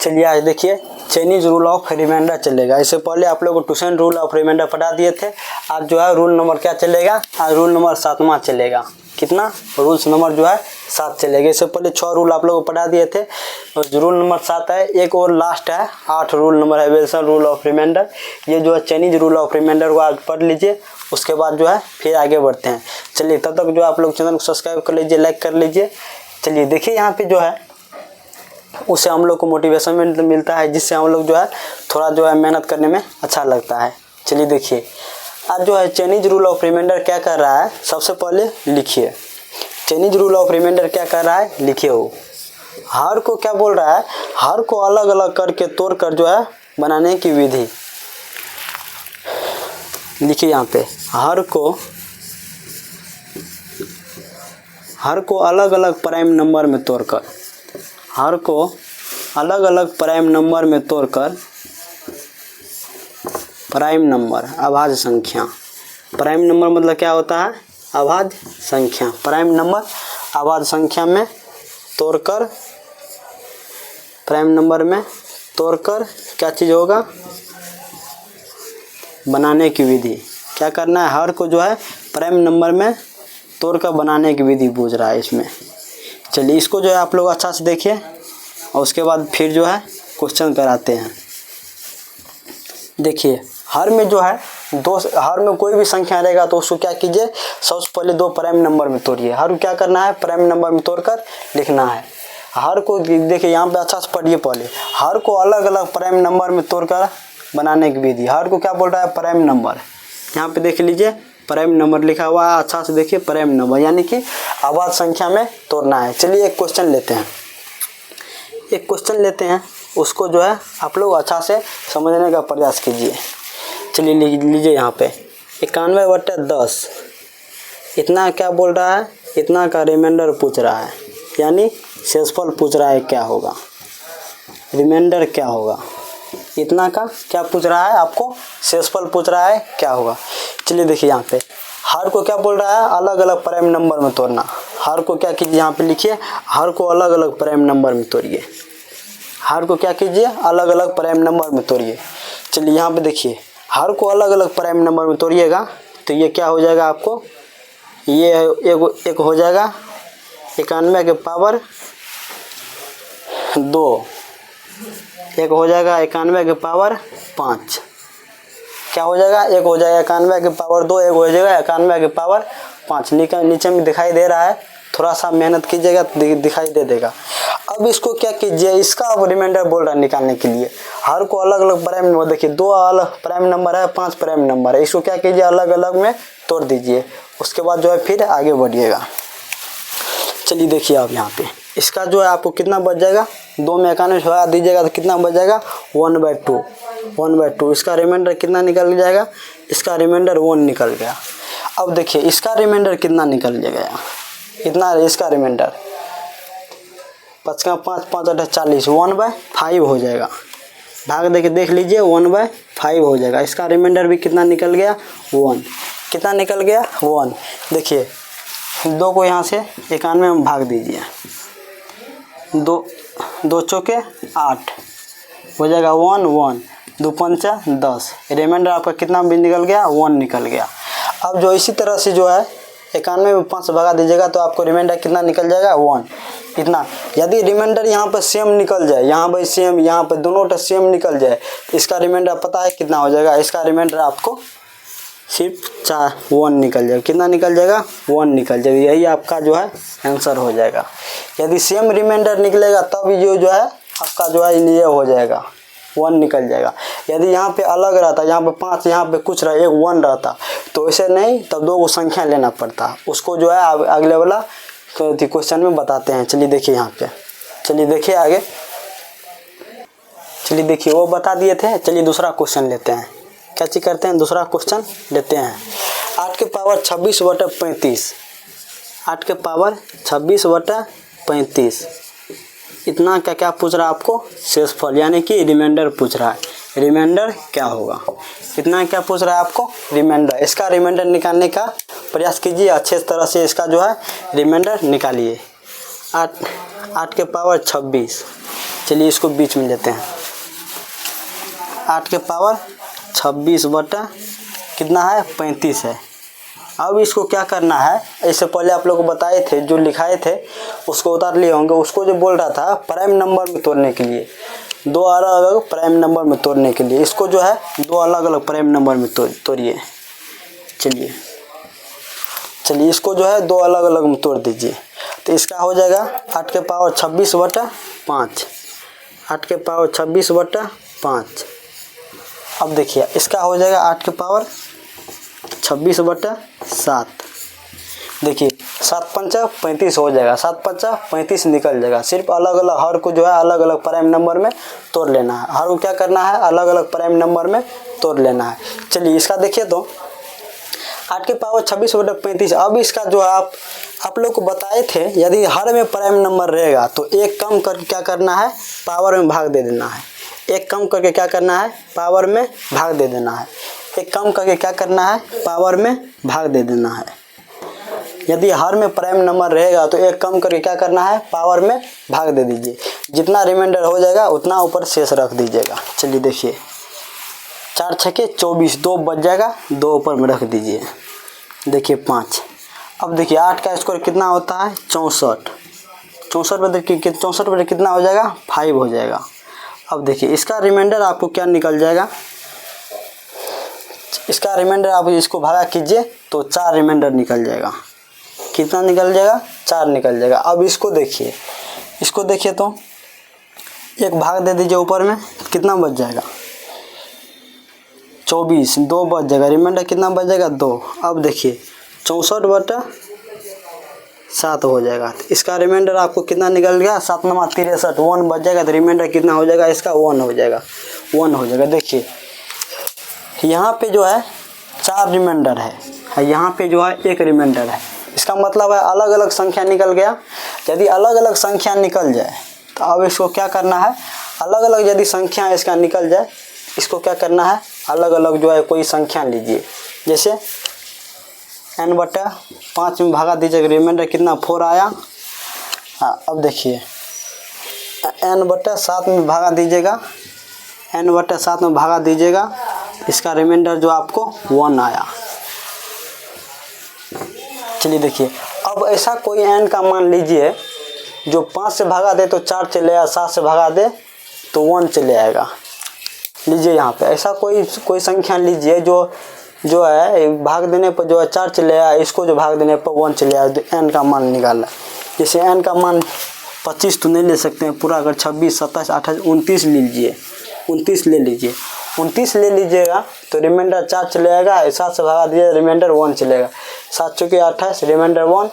चलिए आज देखिए चाइनीज रूल ऑफ रिमाइंडर चलेगा। इससे पहले आप लोग को ट्यूशन रूल ऑफ रिमाइंडर पढ़ा दिए थे। आज जो है रूल नंबर क्या चलेगा, आज रूल नंबर 7वां चलेगा। कितना रूल्स नंबर जो है 7 चलेगा। इससे पहले 6 रूल आप लोग को पढ़ा दिए थे और रूल नंबर 7 है, एक और लास्ट है 8 रूल नंबर है विल्सन रूल ऑफ रिमाइंडर। ये जो है चाइनीज रूल ऑफ रिमाइंडर को आज पढ़ लीजिए, उसके बाद जो है फिर आगे बढ़ते हैं। चलिए तब तक जो आप लोग चैनल को सब्सक्राइब कर लीजिए, लाइक कर लीजिए। चलिए देखिए यहाँ पे जो है उससे हम लोग को मोटिवेशन मिलता है, जिससे हम लोग जो है थोड़ा जो है मेहनत करने में अच्छा लगता है। चलिए देखिए आज जो है चाइनीज रूल ऑफ रिमाइंडर क्या कर रहा है, सबसे पहले लिखिए चाइनीज रूल ऑफ रिमाइंडर क्या कर रहा है, लिखिए वो हर को क्या बोल रहा है, हर को अलग अलग करके तोड़ कर जो है बनाने की विधि। लिखिए यहाँ पे हर को अलग अलग प्राइम नंबर में तोड़कर, हर को अलग अलग प्राइम नंबर में तोड़कर प्राइम नंबर अभाज्य संख्या। प्राइम नंबर मतलब क्या होता है, अभाज्य संख्या। प्राइम नंबर अभाज्य संख्या में तोड़कर, प्राइम नंबर में तोड़कर क्या चीज़ होगा, बनाने की विधि। क्या करना है, हर को जो है प्राइम नंबर में तोड़कर बनाने की विधि पूछ रहा है इसमें। चलिए इसको जो है आप लोग अच्छा से देखिए और उसके बाद फिर जो है क्वेश्चन कराते हैं। देखिए हर में जो है हर में कोई भी संख्या रहेगा तो उसको क्या कीजिए, सबसे पहले 2 प्राइम नंबर में तोड़िए। हर को क्या करना है, प्राइम नंबर में तोड़कर लिखना है। हर को देखिए यहाँ पे अच्छा से पढ़िए पहले, हर को अलग अलग प्राइम नंबर में तोड़कर बनाने की विधि। हर को क्या बोल रहा है, प्राइम नंबर। यहाँ पे देख लीजिए प्राइम नंबर लिखा हुआ है, अच्छा से देखिए प्राइम नंबर यानी कि अभाज्य संख्या में तोड़ना है। चलिए एक क्वेश्चन लेते हैं, उसको जो है आप लोग अच्छा से समझने का प्रयास कीजिए। चलिए लीजिए यहाँ पे 91/10 इतना क्या बोल रहा है, इतना का रिमाइंडर पूछ रहा है, यानी शेषफल पूछ रहा है क्या होगा, रिमाइंडर क्या होगा। इतना का क्या पूछ रहा है, आपको शेषफल पूछ रहा है क्या होगा। चलिए देखिए यहाँ पे हर को क्या बोल रहा है, अलग अलग प्राइम नंबर में तोड़ना। हर को क्या कीजिए, यहाँ पे लिखिए हर को अलग अलग प्राइम नंबर में तोड़िए। हर को क्या कीजिए, अलग अलग प्राइम नंबर में तोड़िए। चलिए यहाँ पे देखिए हर को अलग अलग प्राइम नंबर में तोड़िएगा तो ये क्या हो जाएगा आपको, ये एक हो जाएगा 91 के पावर 2, एक हो जाएगा 91 के पावर 5। क्या हो जाएगा, एक हो जाएगा 91 के पावर 2, एक हो जाएगा 91 के पावर 5। नीचे में दिखाई दे रहा है, थोड़ा सा मेहनत कीजिएगा तो दिखाई दे देगा। अब इसको क्या कीजिए, इसका अब रिमाइंडर बोल रहा है निकालने के लिए। हर को अलग अलग प्राइम नंबर, देखिए 2 अलग प्राइम नंबर है, 5 प्राइम नंबर है। इसको क्या कीजिए, अलग अलग में तोड़ दीजिए, उसके बाद जो है फिर आगे बढ़िएगा। चलिए देखिए आप यहाँ पे इसका जो है आपको कितना बच जाएगा, 2 में 91 हटा दीजिएगा तो कितना बच जाएगा 1/2। इसका रिमाइंडर कितना निकल जाएगा, इसका रिमाइंडर 1 निकल गया। अब देखिए इसका रिमाइंडर कितना निकल जाएगा, इतना इसका रिमाइंडर 5 का 5 5 8 40, 1/5 हो जाएगा। भाग देखिए देख लीजिए 1/5 हो जाएगा। इसका रिमाइंडर भी कितना निकल गया, 1। कितना निकल गया, 1। देखिए 2 को यहाँ से 91 में भाग दीजिए, 2 चौके 8 हो जाएगा 1 2 पंचा 10। रिमाइंडर आपका कितना भी निकल गया, 1 निकल गया। अब जो इसी तरह से जो है 91 में 5 भगा दीजिएगा तो आपको रिमाइंडर कितना निकल जाएगा, 1। इतना यदि रिमाइंडर यहाँ पर सेम निकल जाए, यहाँ पर सेम, यहाँ पर दोनों सेम निकल जाए तो इसका रिमाइंडर पता है कितना हो जाएगा, इसका रिमाइंडर आपको सिर्फ 1 निकल जाएगा। कितना निकल जाएगा, 1 निकल जाएगा। यही आपका जो है आंसर हो जाएगा। यदि सेम रिमाइंडर निकलेगा तब ये जो है आपका जो है ये हो जाएगा, 1 निकल जाएगा। यदि यहाँ पे अलग रहता, यहाँ पे 5, यहाँ पे कुछ रहा, 1 रहता तो ऐसे नहीं, तब 2 को संख्या लेना पड़ता। उसको जो है अगले वाला क्वेश्चन में बताते हैं। चलिए देखिए यहाँ पे, चलिए देखिए आगे, चलिए देखिए वो बता दिए थे। चलिए दूसरा क्वेश्चन लेते हैं। क्या चीज करते हैं, दूसरा क्वेश्चन लेते हैं। 8 के पावर 26/35, 8 के पावर 26/35 इतना क्या पूछ रहा है आपको, शेषफल यानी कि रिमाइंडर पूछ रहा है। रिमाइंडर क्या होगा, इतना क्या पूछ रहा है आपको, रिमाइंडर। इसका रिमाइंडर निकालने का प्रयास कीजिए, अच्छे तरह से इसका जो है रिमाइंडर निकालिए। 8 के पावर 26 चलिए इसको बीच में लेते हैं। 8 के पावर 26 बटा कितना है 35 है। अब इसको क्या करना है, इससे पहले आप लोग को बताए थे, जो लिखाए थे उसको उतार लिए होंगे। उसको जो बोल रहा था प्राइम नंबर में तोड़ने के लिए, दो अलग अलग प्राइम नंबर में तोड़ने के लिए, इसको जो है दो अलग अलग प्राइम नंबर में तोड़िए। चलिए इसको जो है दो अलग अलग में तोड़ दीजिए। तो इसका हो जाएगा 8 के पावर 26 बटा 5, 8 के पावर 26 बटा 5। अब देखिए इसका हो जाएगा 8 के पावर 26 बटा 7। देखिए 7 पंचा 35 हो जाएगा, 7 पंचा 35 निकल जाएगा। सिर्फ अलग अलग हर को जो है अलग अलग प्राइम नंबर में तोड़ लेना है। हर को क्या करना है, अलग अलग प्राइम नंबर में तोड़ लेना है। चलिए इसका देखिए तो 8 के पावर 26 बटा 35। अब इसका जो है आप लोग को बताए थे, यदि हर में प्राइम नंबर रहेगा तो एक कम करके क्या करना है, पावर में भाग दे देना है। एक कम करके क्या करना है, पावर में भाग दे देना है। एक कम करके क्या करना है, पावर में भाग दे देना है। यदि हर में प्राइम नंबर रहेगा तो एक कम करके क्या करना है, पावर में भाग दे दीजिए। जितना रिमाइंडर हो जाएगा उतना ऊपर शेष रख दीजिएगा। चलिए देखिए 4 छके 24, 2 बच जाएगा, 2 ऊपर में रख दीजिए। देखिए 5। अब देखिए 8 का स्क्वायर कितना होता है 64। 64 में देखिए 64 में कितना हो जाएगा 5 हो जाएगा। अब देखिए इसका रिमाइंडर आपको क्या निकल जाएगा, इसका रिमाइंडर आप इसको भागा कीजिए तो 4 रिमाइंडर निकल जाएगा। कितना निकल जाएगा, 4 निकल जाएगा। अब इसको देखिए, इसको देखिए तो एक भाग दे दीजिए ऊपर में, कितना बच जाएगा 24, 2 बच जाएगा। रिमाइंडर कितना बच जाएगा 2। अब देखिए 64 बटा 7 हो जाएगा। तो इसका रिमाइंडर आपको कितना निकल गया 7 9 63, 1 बच जाएगा। तो रिमाइंडर कितना हो जाएगा इसका 1 हो जाएगा, 1 हो जाएगा। देखिए यहाँ पे जो है 4 रिमाइंडर है, यहाँ पे जो है 1 रिमाइंडर है। इसका मतलब है अलग अलग संख्या निकल गया। यदि अलग अलग संख्या निकल जाए तो अब इसको क्या करना है, अलग अलग यदि संख्या इसका निकल जाए, इसको क्या करना है, अलग अलग जो है कोई संख्या लीजिए। जैसे n बटा 5 में भागा दीजिएगा, रिमाइंडर कितना 4 आया। अब देखिए n बटा 7 में भागा दीजिएगा, n बटा 7 में भागा दीजिएगा, इसका रिमाइंडर जो आपको 1 आया। चलिए देखिए अब ऐसा कोई n का मान लीजिए जो 5 से भागा दे तो 4 चले आया, 7 से भागा दे तो 1 चले आएगा। लीजिए यहाँ पे ऐसा कोई संख्या लीजिए जो है भाग देने पर जो है 4 चले आया, इसको जो भाग देने पर 1 चले आया, तो n का मान निकालना। जैसे n का मान 25 तो नहीं ले सकते हैं पूरा, अगर 26 27 28 29 लीजिए, 29 ले लीजिए। 29 ले लीजिएगा तो रिमाइंडर 4 चले आएगा, 7 से भागा दिए रिमाइंडर 1 चलेगा। 7 चौके 28 रिमाइंडर 1,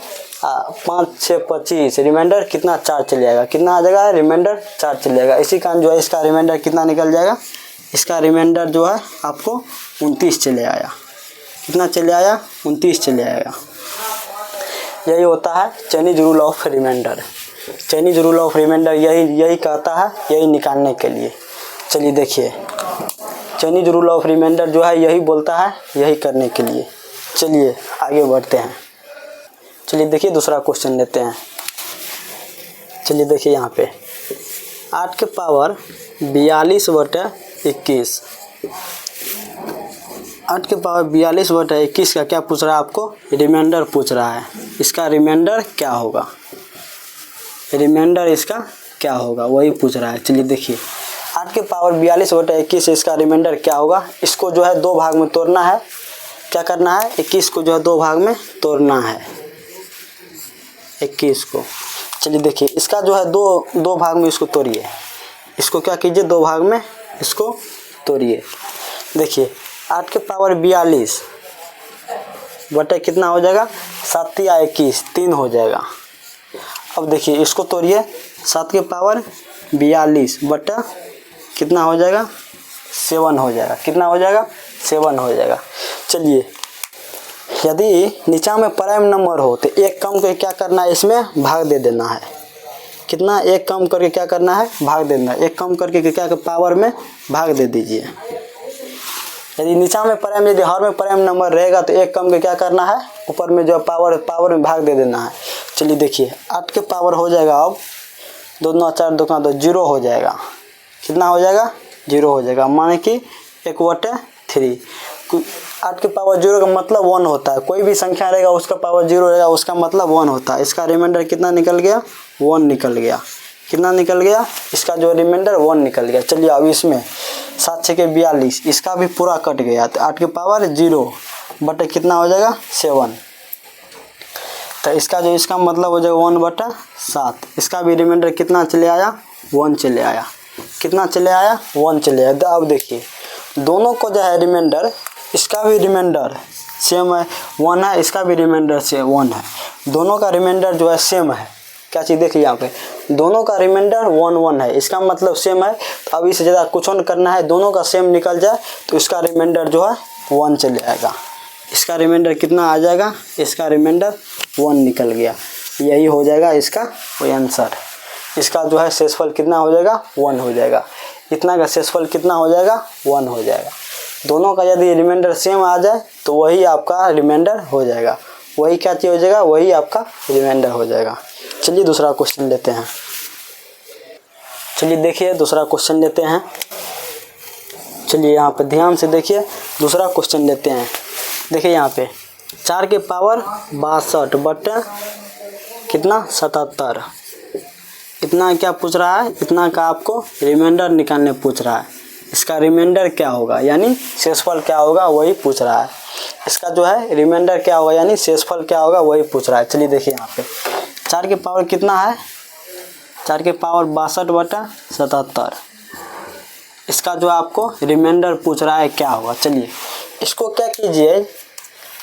5 6 25 रिमाइंडर कितना 4 चले आएगा। कितना आ जाएगा, रिमाइंडर 4 चलेगा। इसी कारण जो है इसका रिमाइंडर कितना निकल जाएगा, इसका रिमाइंडर जो है आपको 29 चले आया। कितना चले आया, 29 चले आएगा। यही होता है Chinese rule of remainder. Chinese rule of remainder यही कहता है, यही निकालने के लिए। चलिए देखिए चाइनीज रूल ऑफ रिमाइंडर जो है यही बोलता है, यही करने के लिए। चलिए आगे बढ़ते हैं। चलिए देखिए दूसरा क्वेश्चन लेते हैं। चलिए देखिए यहाँ पे 8 के पावर 42 बटा 21, 8 के पावर 42 बटा 21 का क्या पूछ रहा है, आपको रिमाइंडर पूछ रहा है। इसका रिमाइंडर क्या होगा, रिमाइंडर इसका क्या होगा वही पूछ रहा है। चलिए देखिए 8 के पावर 42 बटा 21 इसका रिमाइंडर क्या होगा। इसको जो है 2 भाग में तोड़ना है। क्या करना है, 21 को जो है 2 भाग में तोड़ना है, 21 को। चलिए देखिए इसका जो है दो भाग में इसको तोड़िए। इसको क्या कीजिए, 2 भाग में इसको तोड़िए। देखिए 8 के पावर 42 बटा कितना हो जाएगा, 7 या 21 3 हो जाएगा। अब देखिए इसको तोड़िए, 7 के पावर 42 बटा कितना हो जाएगा, 7 हो जाएगा। कितना हो जाएगा, 7 हो जाएगा। चलिए यदि नीचा में प्राइम नंबर हो तो एक कम करके क्या करना है, इसमें भाग दे देना है। कितना, एक कम करके क्या करना है, भाग देना है। एक कम करके क्या पावर में भाग दे दीजिए। यदि नीचा में प्राइम, यदि हर में प्राइम नंबर रहेगा तो एक कम के क्या करना है, ऊपर में जो पावर में भाग दे देना है। चलिए देखिए 8 के पावर हो जाएगा अब 2 दूना 4 2 तो 0 हो जाएगा। कितना हो जाएगा? 0 हो जाएगा, माने कि 1/3। 8 के पावर 0 का मतलब 1 होता है। कोई भी संख्या रहेगा उसका पावर 0 रहेगा, उसका मतलब 1 होता है। इसका रिमाइंडर कितना निकल गया? 1 निकल गया। कितना निकल गया? इसका जो रिमाइंडर 1 निकल गया। चलिए अब इसमें 7 6 के 42, इसका भी पूरा कट गया। तो 8 के पावर 0 बटे कितना हो जाएगा? 7। तो इसका मतलब हो जाएगा 1/7। इसका भी रिमाइंडर कितना चले आया? 1 चले आया। कितना चले आया? 1 चले आया। तो अब देखिए दोनों को जो है रिमाइंडर, इसका भी रिमाइंडर सेम है 1 है, इसका भी रिमाइंडर से 1 है। दोनों का रिमाइंडर जो है सेम है। क्या चीज़ देखिए यहाँ पे दोनों का रिमाइंडर 1 1 है, इसका मतलब सेम है। तो अब इससे ज़्यादा कुछ और करना है, दोनों का सेम निकल जाए तो इसका रिमाइंडर जो है 1 चले आएगा। इसका रिमाइंडर कितना आ जाएगा? इसका रिमाइंडर 1 निकल गया। यही हो जाएगा इसका कोई आंसर। इसका जो है शेषफल कितना हो जाएगा? 1 हो जाएगा। इतना का शेषफल कितना हो जाएगा? 1 हो जाएगा। दोनों का यदि रिमाइंडर सेम आ जाए तो वही आपका रिमाइंडर हो जाएगा। वही क्या चीज़ हो जाएगा? वही आपका रिमाइंडर हो जाएगा। चलिए दूसरा क्वेश्चन लेते हैं। चलिए देखिए दूसरा क्वेश्चन लेते हैं। चलिए यहाँ पे ध्यान से देखिए, दूसरा क्वेश्चन लेते हैं। देखिए यहाँ पे 4 के पावर 62 बटे कितना? 77। इतना क्या पूछ रहा है? इतना का आपको रिमाइंडर निकालने पूछ रहा है। इसका रिमाइंडर क्या होगा यानी शेषफल क्या होगा वही पूछ रहा है। इसका जो है रिमाइंडर क्या होगा यानी शेषफल क्या होगा वही पूछ रहा है। चलिए देखिए यहाँ पे 4 के पावर कितना है? 4 के पावर 62 बटा 77। इसका जो आपको रिमाइंडर पूछ रहा है क्या होगा। चलिए इसको क्या कीजिए,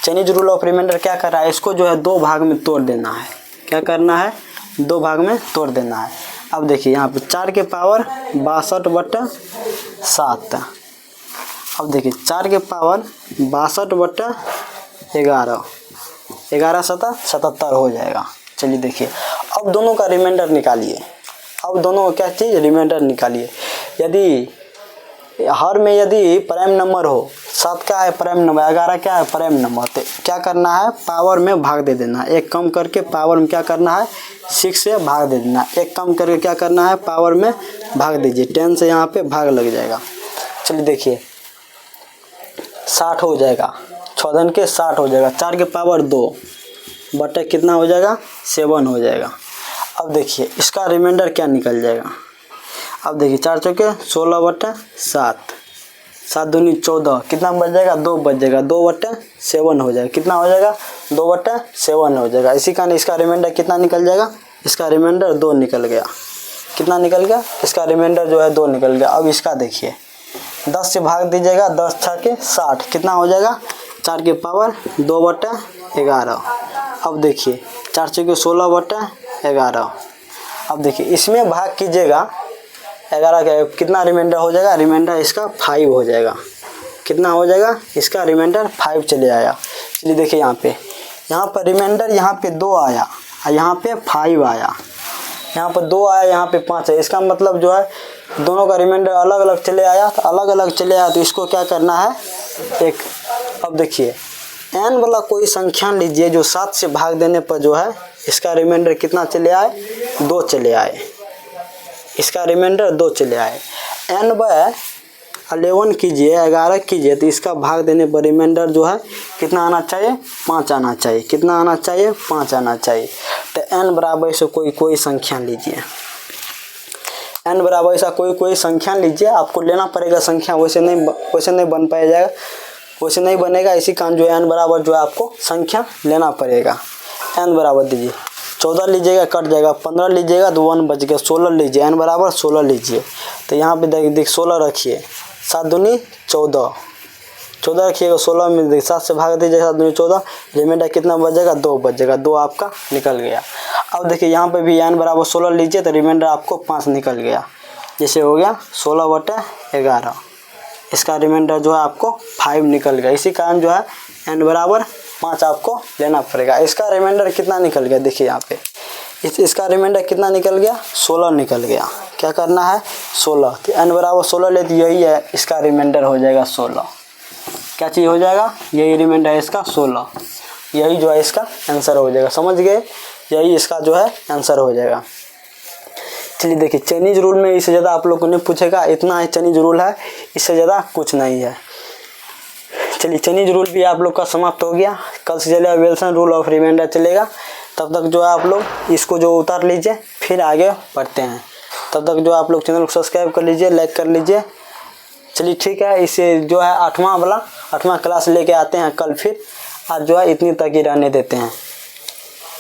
चाइनीज रूल ऑफ रिमाइंडर क्या कर रहा है, इसको जो है 2 भाग में तोड़ देना है। क्या करना है? 2 भाग में तोड़ देना है। अब देखिए यहाँ पे 4 के पावर 62 बटा 7। अब देखिए 4 के पावर 62 बटा 11, 11 7 77 हो जाएगा। चलिए देखिए अब दोनों का रिमाइंडर निकालिए। अब दोनों क्या चीज़? रिमाइंडर निकालिए। यदि हर में यदि प्राइम नंबर हो, 7 क्या है? Prime number. 11 क्या है? Prime number. तो क्या करना है? पावर में भाग दे देना। एक कम करके पावर में क्या करना है? 6 से भाग दे देना। एक कम करके क्या करना है? पावर में भाग दीजिए। 10 से यहाँ पे भाग लग जाएगा। चलिए देखिए 60 हो जाएगा। 6 दिन के 60 हो जाएगा। 4 के पावर 2 बटे कितना हो जाएगा? 7 हो जाएगा। अब देखिए इसका रिमाइंडर क्या निकल जाएगा। अब देखिए 4 चौके 16 बटे 7, 7 दूनी 14, कितना बच जाएगा? 2 बच जाएगा। 2 बटे 7 हो जाएगा। कितना हो जाएगा? 2 बटे 7 हो जाएगा। इसी कारण इसका रिमाइंडर कितना निकल जाएगा? इसका रिमाइंडर 2 निकल गया। कितना निकल गया? इसका रिमाइंडर जो है 2 निकल गया। अब इसका देखिए 10 से भाग दीजिएगा, 10 6 के 60, कितना हो जाएगा? 4 के पावर 2 बटे 11। अब देखिए 4 चौके 16 बटे 11। अब देखिए इसमें भाग कीजिएगा 11 का, कितना रिमाइंडर हो जाएगा? रिमाइंडर इसका 5 हो जाएगा। कितना हो जाएगा? इसका रिमाइंडर 5 चले आया। चलिए देखिए यहाँ पर रिमाइंडर यहाँ पे 2 आया और यहाँ पे 5 आया। यहाँ पर 2 आया, यहाँ पे 5 है। इसका मतलब जो है दोनों का रिमाइंडर अलग अलग चले आया। तो अलग अलग चले आया तो इसको क्या करना है? एक, अब देखिए n वाला कोई संख्या लीजिए जो 7 से भाग देने पर जो है इसका रिमाइंडर कितना चले आए? 2 चले आए। इसका रिमाइंडर 2 चले आए। n/11 कीजिए, 11 कीजिए तो इसका भाग देने पर रिमाइंडर जो है कितना आना चाहिए? 5 आना चाहिए। कितना आना चाहिए? 5 आना चाहिए। तो n बराबर से कोई संख्या लीजिए। n बराबर ऐसा कोई संख्या लीजिए। आपको लेना पड़ेगा संख्या, वैसे नहीं बन पाएगा, वैसे नहीं बनेगा। इसी कारण जो है n बराबर जो है आपको संख्या लेना पड़ेगा। n बराबर दीजिए, 14 लीजिएगा कट जाएगा, 15 लीजिएगा तो 1 बच गया, 16 लीजिए, n बराबर 16 लीजिए। तो यहाँ पे देख 16 रखिए, 7 दूनी 14, 14 रखिएगा, 16 में देखिए 7 से भाग दीजिए, 7 दूनी 14, रिमाइंडर कितना बच जाएगा? 2 बच जाएगा। 2 आपका निकल गया। अब देखिए यहाँ पे भी n बराबर 16 लीजिए तो रिमाइंडर आपको 5 निकल गया। जैसे हो गया 16/11। इसका रिमाइंडर जो है आपको 5 निकल गया। इसी कारण जो है n बराबर 5 आपको लेना पड़ेगा। इसका रिमाइंडर कितना निकल गया? देखिए यहाँ पे इसका रिमाइंडर कितना निकल गया? 16 निकल गया। क्या करना है? 16। तो n बराबर 16 ले तो यही है इसका रिमाइंडर हो जाएगा 16। क्या चीज़ हो जाएगा? यही रिमाइंडर है इसका 16। यही जो है इसका आंसर हो जाएगा। समझ गए? यही इसका जो है आंसर हो जाएगा। चलिए देखिए, चाइनीज रूल में इससे ज़्यादा आप लोगों ने पूछेगा, इतना ही चाइनीज रूल है, इससे ज़्यादा कुछ नहीं है। चलिए चाइनीज रूल भी आप लोग का समाप्त हो गया। कल से चलेगा विल्सन रूल ऑफ रिमाइंडर चलेगा। तब तक जो है आप लोग इसको जो उतार लीजिए, फिर आगे बढ़ते हैं। तब तक जो आप लोग चैनल को सब्सक्राइब कर लीजिए, लाइक कर लीजिए। चलिए ठीक है, इसे जो है 8वां क्लास लेके आते हैं कल फिर। आज जो है इतनी तक ही रहने देते हैं।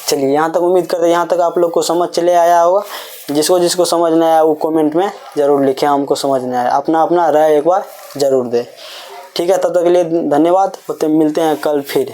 चलिए यहाँ तक उम्मीद करते हैं यहाँ तक आप लोग को समझ चले आया होगा। जिसको जिसको समझ नहीं आया वो कमेंट में ज़रूर लिखें, हमको समझ नहीं आया। अपना अपना राय एक बार ज़रूर दें। ठीक है, तब तक के लिए धन्यवाद। होते मिलते हैं कल फिर।